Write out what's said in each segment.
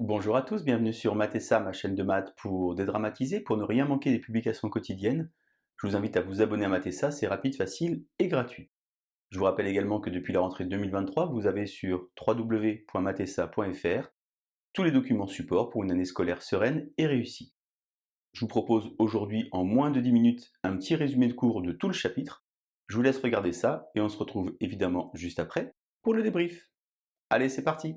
Bonjour à tous, bienvenue sur Math et Ça, ma chaîne de maths pour dédramatiser, pour ne rien manquer des publications quotidiennes. Je vous invite à vous abonner à Math et Ça, c'est rapide, facile et gratuit. Je vous rappelle également que depuis la rentrée 2023, vous avez sur www.mathessa.fr tous les documents support pour une année scolaire sereine et réussie. Je vous propose aujourd'hui en moins de 10 minutes un petit résumé de cours de tout le chapitre. Je vous laisse regarder ça et on se retrouve évidemment juste après pour le débrief. Allez, c'est parti!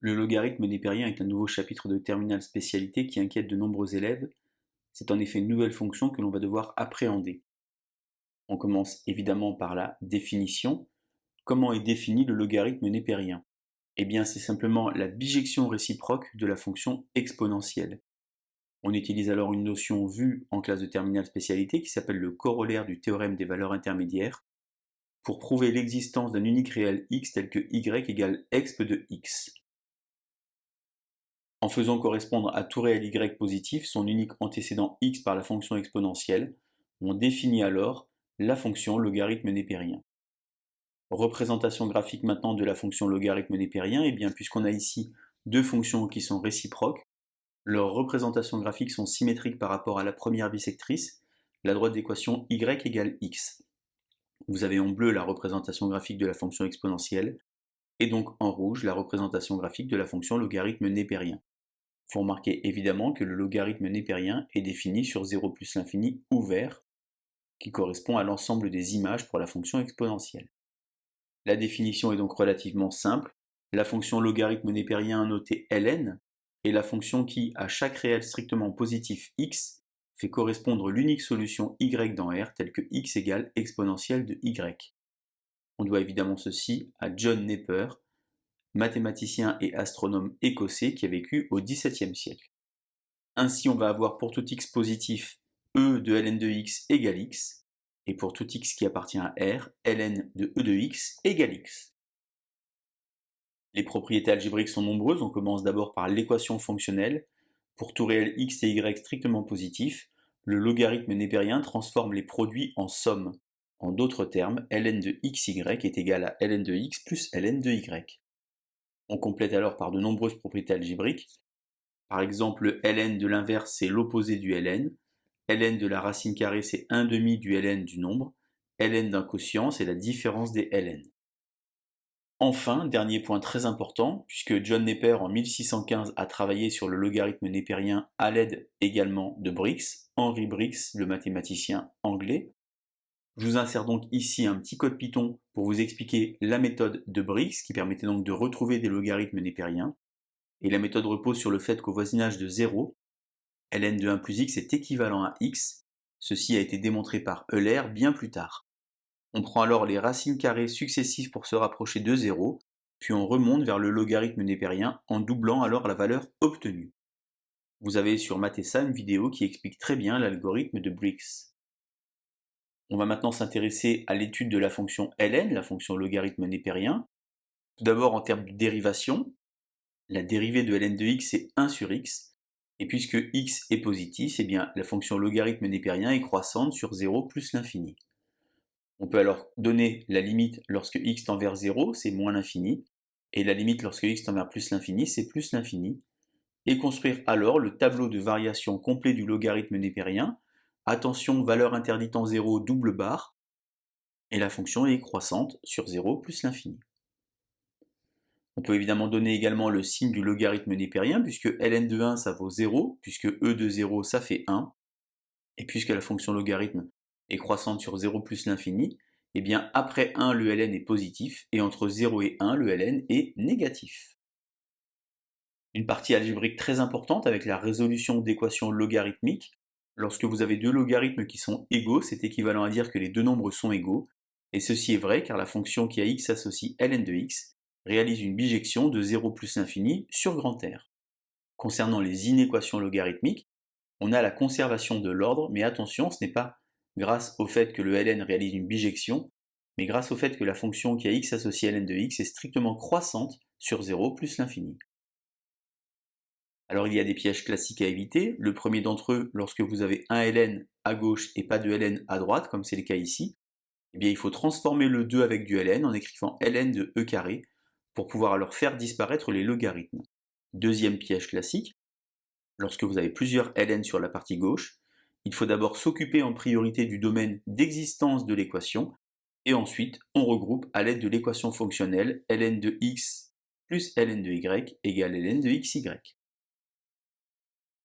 Le logarithme népérien est un nouveau chapitre de terminale spécialité qui inquiète de nombreux élèves. C'est en effet une nouvelle fonction que l'on va devoir appréhender. On commence évidemment par la définition. Comment est défini le logarithme népérien? Eh bien, c'est simplement la bijection réciproque de la fonction exponentielle. On utilise alors une notion vue en classe de terminale spécialité qui s'appelle le corollaire du théorème des valeurs intermédiaires pour prouver l'existence d'un unique réel x tel que y égale exp de x. En faisant correspondre à tout réel y positif son unique antécédent x par la fonction exponentielle, on définit alors la fonction logarithme népérien. Représentation graphique maintenant de la fonction logarithme népérien, et bien puisqu'on a ici deux fonctions qui sont réciproques, leurs représentations graphiques sont symétriques par rapport à la première bisectrice, la droite d'équation y égale x. Vous avez en bleu la représentation graphique de la fonction exponentielle, et donc en rouge la représentation graphique de la fonction logarithme népérien. Il faut remarquer évidemment que le logarithme népérien est défini sur 0 plus l'infini ouvert, qui correspond à l'ensemble des images pour la fonction exponentielle. La définition est donc relativement simple. La fonction logarithme népérien notée ln est la fonction qui, à chaque réel strictement positif x, fait correspondre l'unique solution y dans R telle que x égale exponentielle de y. On doit évidemment ceci à John Napier, mathématicien et astronome écossais qui a vécu au XVIIe siècle. Ainsi, on va avoir pour tout x positif e de ln de x égale x, et pour tout x qui appartient à R, ln de e de x égale x. Les propriétés algébriques sont nombreuses, on commence d'abord par l'équation fonctionnelle. Pour tout réel x et y strictement positif, le logarithme népérien transforme les produits en somme. En d'autres termes, ln de xy est égal à ln de x plus ln de y. On complète alors par de nombreuses propriétés algébriques. Par exemple, ln de l'inverse, c'est l'opposé du ln. Ln de la racine carrée, c'est 1 demi du ln du nombre. Ln d'un quotient, c'est la différence des ln. Enfin, dernier point très important, puisque John Napier en 1615 a travaillé sur le logarithme népérien à l'aide également de Briggs, Henry Briggs, le mathématicien anglais. Je vous insère donc ici un petit code Python pour vous expliquer la méthode de Briggs, qui permettait donc de retrouver des logarithmes népériens. Et la méthode repose sur le fait qu'au voisinage de 0, ln de 1 plus x est équivalent à x. Ceci a été démontré par Euler bien plus tard. On prend alors les racines carrées successives pour se rapprocher de 0, puis on remonte vers le logarithme népérien en doublant alors la valeur obtenue. Vous avez sur Math&Ça une vidéo qui explique très bien l'algorithme de Briggs. On va maintenant s'intéresser à l'étude de la fonction ln, la fonction logarithme népérien. Tout d'abord en termes de dérivation, la dérivée de ln de x est 1 sur x, et puisque x est positif, eh bien, la fonction logarithme népérien est croissante sur 0 plus l'infini. On peut alors donner la limite lorsque x tend vers 0, c'est moins l'infini, et la limite lorsque x tend vers plus l'infini, c'est plus l'infini, et construire alors le tableau de variation complet du logarithme népérien. Attention, valeur interdite en 0, double barre, et la fonction est croissante sur 0 plus l'infini. On peut évidemment donner également le signe du logarithme népérien, puisque ln de 1 ça vaut 0, puisque e de 0 ça fait 1, et puisque la fonction logarithme est croissante sur 0 plus l'infini, et bien après 1 le ln est positif, et entre 0 et 1 le ln est négatif. Une partie algébrique très importante avec la résolution d'équations logarithmiques. Lorsque vous avez deux logarithmes qui sont égaux, c'est équivalent à dire que les deux nombres sont égaux, et ceci est vrai car la fonction qui à x associe ln de x réalise une bijection de 0 plus l'infini sur grand R. Concernant les inéquations logarithmiques, on a la conservation de l'ordre, mais attention, ce n'est pas grâce au fait que le ln réalise une bijection, mais grâce au fait que la fonction qui a x associée ln de x est strictement croissante sur 0 plus l'infini. Alors il y a des pièges classiques à éviter. Le premier d'entre eux, lorsque vous avez un ln à gauche et pas de ln à droite, comme c'est le cas ici, eh bien il faut transformer le 2 avec du ln en écrivant ln de e carré, pour pouvoir alors faire disparaître les logarithmes. Deuxième piège classique, lorsque vous avez plusieurs ln sur la partie gauche, il faut d'abord s'occuper en priorité du domaine d'existence de l'équation, et ensuite on regroupe à l'aide de l'équation fonctionnelle ln de x plus ln de y égale ln de xy.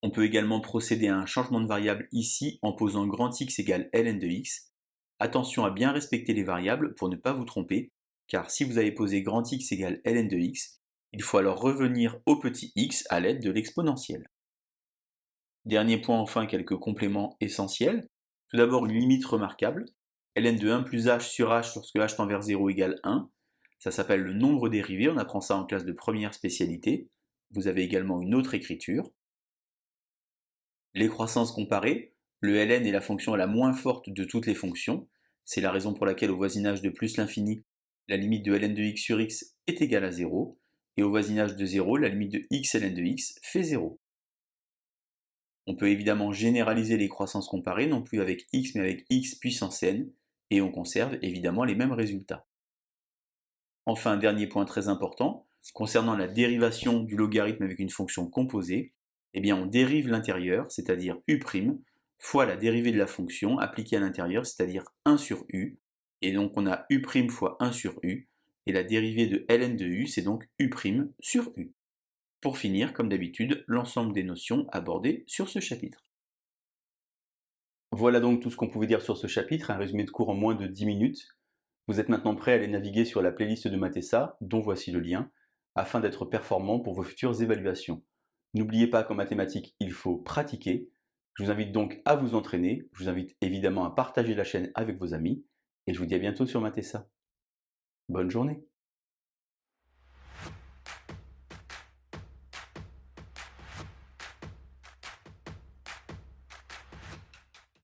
On peut également procéder à un changement de variable ici en posant grand X égale ln de x. Attention à bien respecter les variables pour ne pas vous tromper, car si vous avez posé grand X égale ln de x, il faut alors revenir au petit x à l'aide de l'exponentielle. Dernier point enfin, quelques compléments essentiels. Tout d'abord une limite remarquable, ln de 1 plus h sur h lorsque h tend vers 0 égale 1. Ça s'appelle le nombre dérivé, on apprend ça en classe de première spécialité. Vous avez également une autre écriture. Les croissances comparées, le ln est la fonction la moins forte de toutes les fonctions. C'est la raison pour laquelle au voisinage de plus l'infini, la limite de ln de x sur x est égale à 0, et au voisinage de 0, la limite de x ln de x fait 0. On peut évidemment généraliser les croissances comparées, non plus avec x mais avec x puissance n, et on conserve évidemment les mêmes résultats. Enfin, dernier point très important, concernant la dérivation du logarithme avec une fonction composée, eh bien on dérive l'intérieur, c'est-à-dire u', fois la dérivée de la fonction appliquée à l'intérieur, c'est-à-dire 1 sur u, et donc on a u' fois 1 sur u, et la dérivée de ln de u, c'est donc u' sur u. Pour finir, comme d'habitude, l'ensemble des notions abordées sur ce chapitre. Voilà donc tout ce qu'on pouvait dire sur ce chapitre, un résumé de cours en moins de 10 minutes. Vous êtes maintenant prêt à aller naviguer sur la playlist de Matessa, dont voici le lien, afin d'être performant pour vos futures évaluations. N'oubliez pas qu'en mathématiques, il faut pratiquer. Je vous invite donc à vous entraîner, je vous invite évidemment à partager la chaîne avec vos amis, et je vous dis à bientôt sur Matessa. Bonne journée.